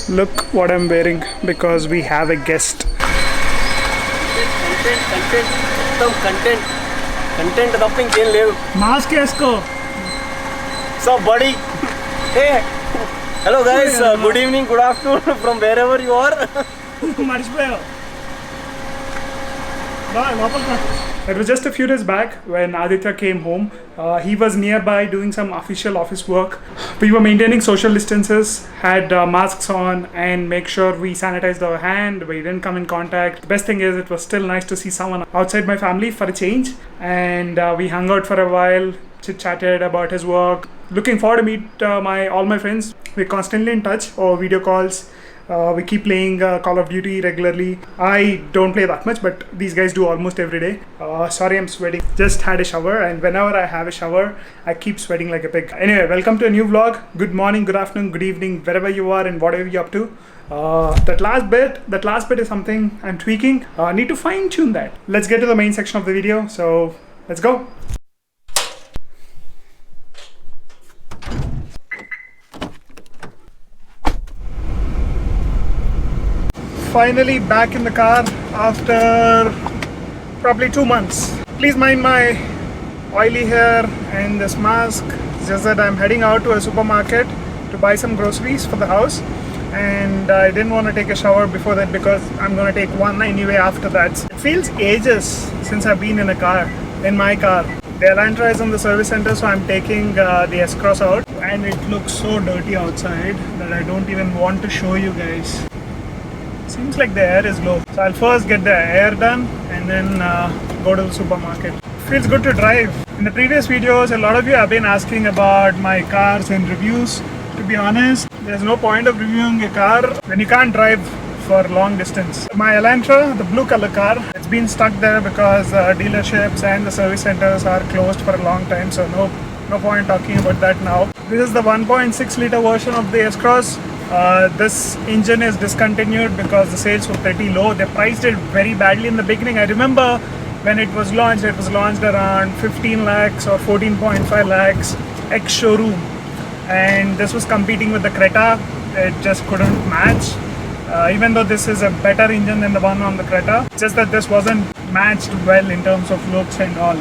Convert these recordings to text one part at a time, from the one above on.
Look what I'm wearing because we have a guest. Content topping can live. Mask esko. So buddy. Hey. Hello guys. Good evening, good afternoon from wherever you are. It was just a few days back when Aditya came home. He was nearby doing some official office work. We were maintaining social distances, had masks on, and make sure we sanitized our hand. We didn't come in contact. The best thing is it was still nice to see someone outside my family for a change. And we hung out for a while, chit-chatted about his work. Looking forward to meet all my friends. We're constantly in touch or video calls. We keep playing Call of Duty regularly. I don't play that much, but these guys do almost every day. Sorry, I'm sweating. Just had a shower, and whenever I have a shower, I keep sweating like a pig. Anyway, welcome to a new vlog. Good morning, good afternoon, good evening, wherever you are and whatever you're up to. That last bit is something I'm tweaking. Need to fine tune that. Let's get to the main section of the video. So let's go. Finally back in the car after probably 2 months. Please mind my oily hair and this mask. It's just that I'm heading out to a supermarket to buy some groceries for the house, and I didn't want to take a shower before that because I'm going to take one anyway after that. It feels ages since I've been in my car. The Elantra is on the service center, so I'm taking the S-Cross out, and it looks so dirty outside that I don't even want to show you guys. Seems like the air is low. So I'll first get the air done and then go to the supermarket. Feels good to drive. In the previous videos, a lot of you have been asking about my cars and reviews. To be honest, there's no point of reviewing a car when you can't drive for long distance. My Elantra, the blue color car, it's been stuck there because dealerships and the service centers are closed for a long time. So no point talking about that now. This is the 1.6 liter version of the S-Cross. This engine is discontinued because the sales were pretty low. They priced it very badly in the beginning. I remember when it was launched around 15 lakhs or 14.5 lakhs ex-showroom, and this was competing with the Creta. It just couldn't match, even though this is a better engine than the one on the Creta. Just that this wasn't matched well in terms of looks and all.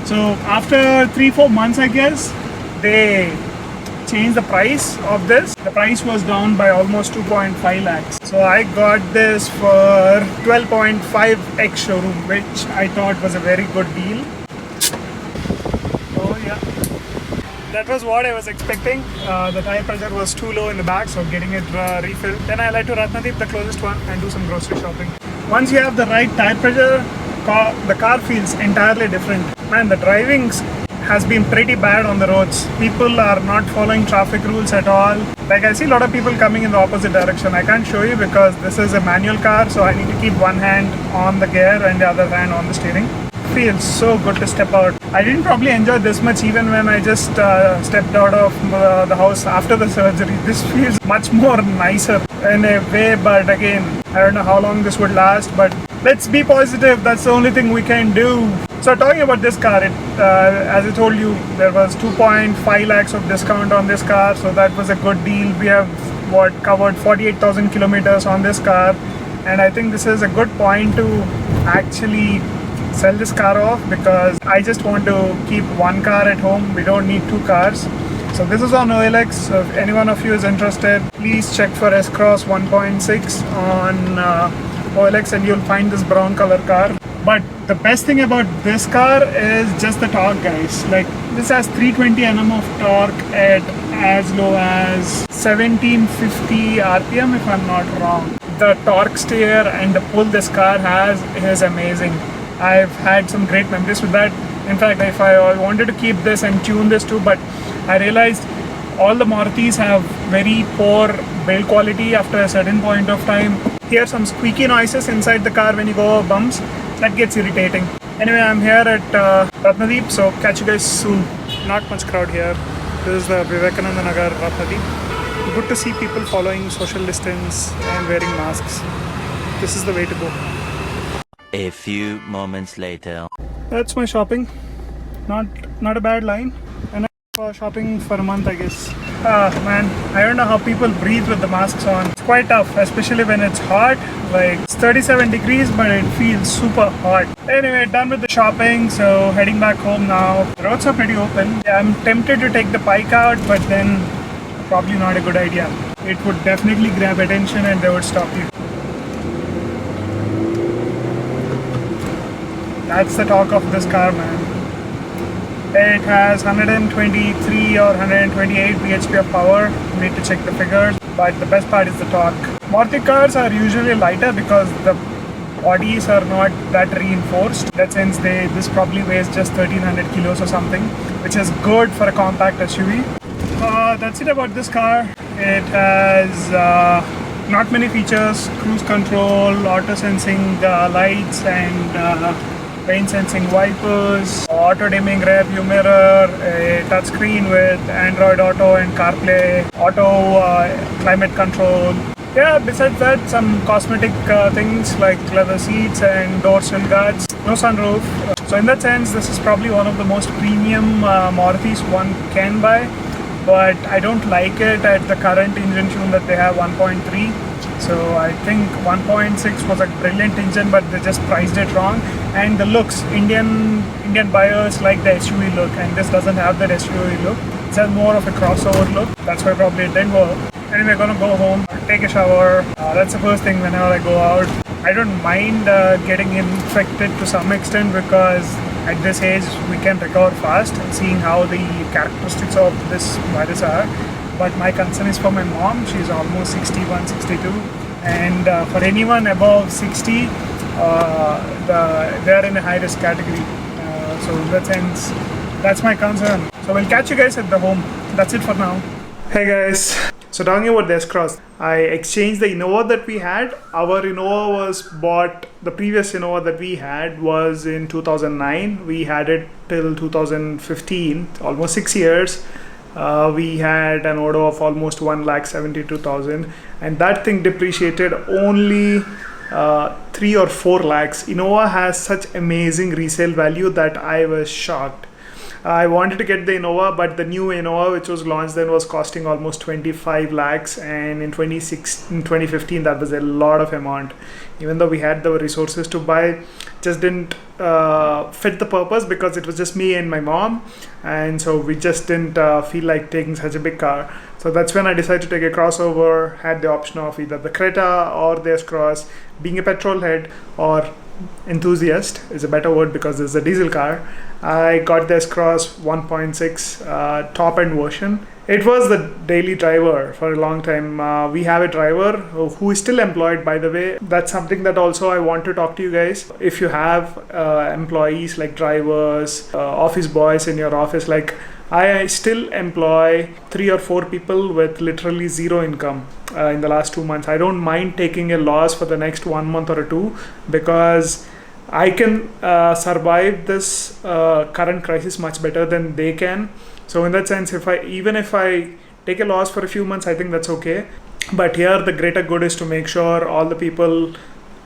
So after 3-4 months, I guess, they changed the price of this. The price was down by almost 2.5 lakhs. So I got this for 12.5 ex showroom, which I thought was a very good deal. Oh yeah, that was what I was expecting. The tire pressure was too low in the back, so getting it refilled. Then I like to Ratnadeep, the closest one, and do some grocery shopping. Once you have the right tire pressure, the car feels entirely different. Man, the driving has been pretty bad on the roads. People are not following traffic rules at all. Like, I see a lot of people coming in the opposite direction. I can't show you because this is a manual car, so I need to keep one hand on the gear and the other hand on the steering. Feels so good to step out. I didn't probably enjoy this much even when I just stepped out of the house after the surgery. This feels much more nicer in a way, but again, I don't know how long this would last, but let's be positive. That's the only thing we can do. So talking about this car, as I told you, there was 2.5 lakhs of discount on this car, so that was a good deal. We have covered 48,000 kilometers on this car, and I think this is a good point to actually sell this car off because I just want to keep one car at home. We don't need 2 cars. So this is on OLX. So if any one of you is interested, please check for S-Cross 1.6 on OLX and you'll find this brown color car. But the best thing about this car is just the torque, guys. Like, this has 320 Nm of torque at as low as 1750 RPM if I'm not wrong. The torque steer and the pull this car has is amazing. I've had some great memories with that. In fact, if I wanted to keep this and tune this too, but I realized all the Marutis have very poor build quality after a certain point of time. Hear some squeaky noises inside the car when you go over bumps. That gets irritating. Anyway, I'm here at Ratnadeep, so catch you guys soon. Not much crowd here. This is the Vivekananda Nagar Ratnadeep. Good to see people following social distance and wearing masks. This is the way to go. A few moments later. That's my shopping. Not a bad line. And I'm shopping for a month, I guess. Man, I don't know how people breathe with the masks on. It's quite tough, especially when it's hot. Like, it's 37 degrees, but it feels super hot. Anyway, done with the shopping, so heading back home now. The roads are pretty open. Yeah, I'm tempted to take the bike out, but then probably not a good idea. It would definitely grab attention and they would stop you. That's the talk of this car, man. It has 123 or 128 bhp of power. Need to check the figures, but the best part is the torque. Maruti cars are usually lighter because the bodies are not that reinforced. In that sense, this probably weighs just 1300 kilos or something, which is good for a compact SUV. That's it about this car. It has not many features: cruise control, auto sensing lights, and rain sensing wipers, auto dimming rear view mirror, a touchscreen with Android Auto and CarPlay, auto climate control. Yeah, besides that, some cosmetic things like leather seats and door sill guards. No sunroof. So in that sense, this is probably one of the most premium Marutis one can buy, but I don't like it at the current engine tune that they have, 1.3. So I think 1.6 was a brilliant engine, but they just priced it wrong. And the looks, Indian buyers like the SUV look, and this doesn't have that SUV look. It's a more of a crossover look. That's why probably it didn't work. Anyway, gonna go home, take a shower. That's the first thing whenever I go out. I don't mind getting infected to some extent because at this age we can recover fast, seeing how the characteristics of this virus are. But my concern is for my mom. She's almost 61, 62, and for anyone above 60, they're in a high risk category. So in that sense, that's my concern. So we'll catch you guys at the home. That's it for now. Hey guys. So talking about the S-Cross, I exchanged the Innova that we had. Our Innova was bought, the previous Innova that we had was in 2009. We had it till 2015, almost 6 years. We had an order of almost 1,72,000, and that thing depreciated only 3 or 4 lakhs. Innova has such amazing resale value that I was shocked. I wanted to get the Innova, but the new Innova which was launched then was costing almost 25 lakhs, and in 2015 that was a lot of amount. Even though we had the resources to buy, just didn't fit the purpose because it was just me and my mom, and so we just didn't feel like taking such a big car. So that's when I decided to take a crossover. Had the option of either the Creta or the S-Cross. Being a petrol head or enthusiast is a better word because it's a diesel car, I got the S-Cross 1.6 top end version. It was the daily driver for a long time. We have a driver who is still employed, by the way. That's something that also I want to talk to you guys. If you have employees like drivers, office boys in your office, like I still employ 3 or 4 people with literally zero income in the last 2 months. I don't mind taking a loss for the next 1 month or 2 because I can survive this current crisis much better than they can. So in that sense, even if I take a loss for a few months, I think that's okay. But here the greater good is to make sure all the people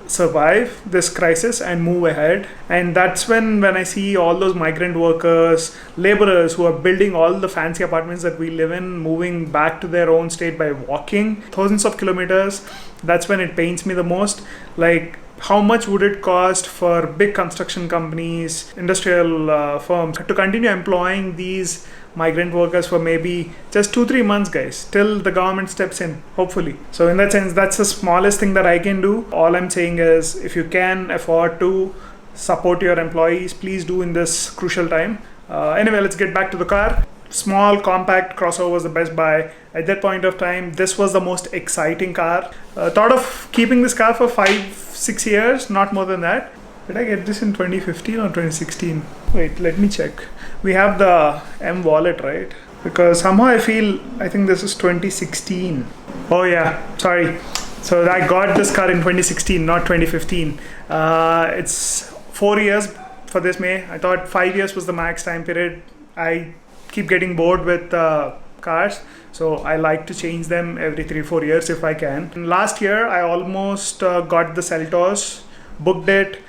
survive this crisis and move ahead. And that's when I see all those migrant workers, laborers who are building all the fancy apartments that we live in, moving back to their own state by walking thousands of kilometers. That's when it pains me the most. Like, how much would it cost for big construction companies, industrial firms to continue employing these migrant workers for maybe just 2-3 months, guys, till the government steps in, hopefully. So in that sense, that's the smallest thing that I can do. All I'm saying is, if you can afford to support your employees, please do in this crucial time. Anyway, let's get back to the car. Small, compact crossover was the best buy. At that point of time, this was the most exciting car. Thought of keeping this car for 5-6 years, not more than that. Did I get this in 2015 or 2016? Wait, let me check. We have the M wallet, right? Because somehow I think this is 2016. Oh yeah, sorry. So I got this car in 2016, not 2015. It's 4 years for this May. I thought 5 years was the max time period. I keep getting bored with cars, so I like to change them every 3-4 years if I can. And last year I almost got the Seltos, booked it,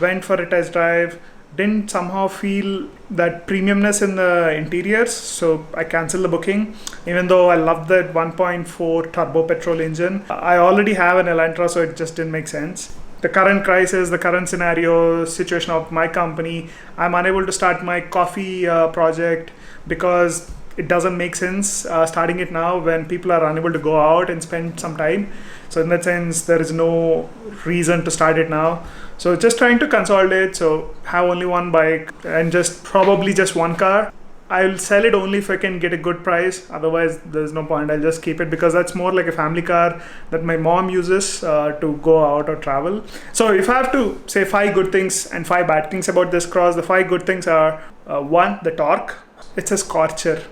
went for a test drive, didn't somehow feel that premiumness in the interiors, so I cancelled the booking. Even though I love that 1.4 turbo petrol engine, I already have an Elantra, so it just didn't make sense. The current crisis, the current scenario, situation of my company, I'm unable to start my coffee project because it doesn't make sense starting it now when people are unable to go out and spend some time. So in that sense, there is no reason to start it now. So just trying to consolidate, so have only one bike and probably just one car. I'll sell it only if I can get a good price. Otherwise, there's no point. I'll just keep it because that's more like a family car that my mom uses to go out or travel. So if I have to say 5 good things and 5 bad things about this Cross, the 5 good things are 1, the torque. It's a scorcher.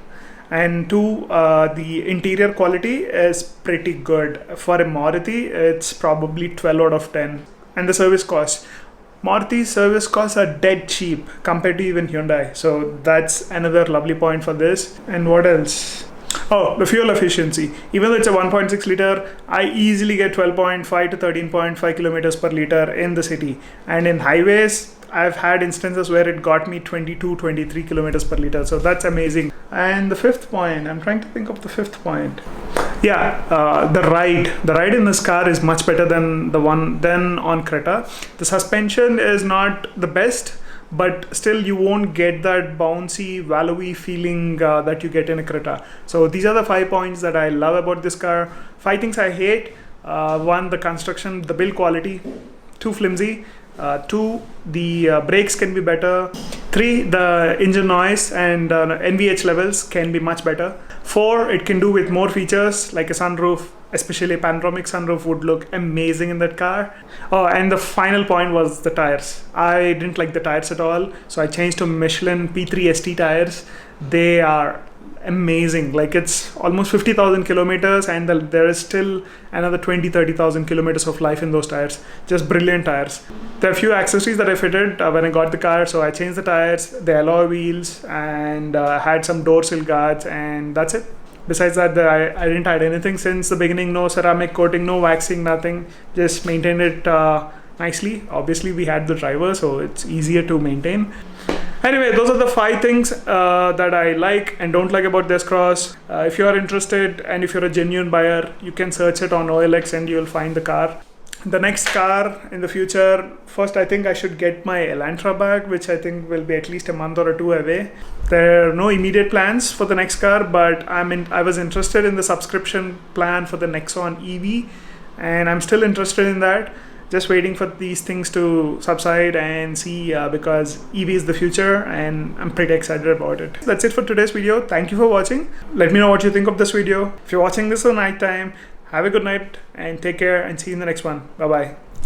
And 2, the interior quality is pretty good. For a Maruti, it's probably 12 out of 10. And the service cost. Maruti service costs are dead cheap compared to even Hyundai. So that's another lovely point for this. And what else? Oh, the fuel efficiency. Even though it's a 1.6 liter, I easily get 12.5 to 13.5 kilometers per liter in the city. And in highways, I've had instances where it got me 22, 23 kilometers per liter. So that's amazing. And the 5th point, I'm trying to think of the 5th point. Yeah, the ride in this car is much better than on Creta. The suspension is not the best, but still you won't get that bouncy, wallowy feeling that you get in a Creta. So these are the 5 points that I love about this car. 5 things I hate. 1, the construction, the build quality, too flimsy. 2, the brakes can be better. 3, the engine noise and NVH levels can be much better. 4, it can do with more features like a sunroof, especially a panoramic sunroof would look amazing in that car. Oh, and the final point was the tires. I didn't like the tires at all, so I changed to Michelin P3 ST tires. They are amazing. Like, it's almost 50,000 kilometers and there is still another 20-30,000 kilometers of life in those tires. Just brilliant tires. There are a few accessories that I fitted when I got the car, so I changed the tires, the alloy wheels, and had some door sill guards, and that's it. Besides that, I didn't add anything since the beginning. No ceramic coating, no waxing, nothing. Just maintained it nicely. Obviously we had the driver, so it's easier to maintain. Anyway, those are the 5 things that I like and don't like about this Cross. If you are interested and if you're a genuine buyer, you can search it on OLX and you'll find the car. The next car in the future, first I think I should get my Elantra back, which I think will be at least a month or 2 away. There are no immediate plans for the next car, but I was interested in the subscription plan for the Nexon EV, and I'm still interested in that. Just waiting for these things to subside and see because EV is the future and I'm pretty excited about it. That's it for today's video. Thank you for watching. Let me know what you think of this video. If you're watching this at night time, have a good night and take care and see you in the next one. Bye bye.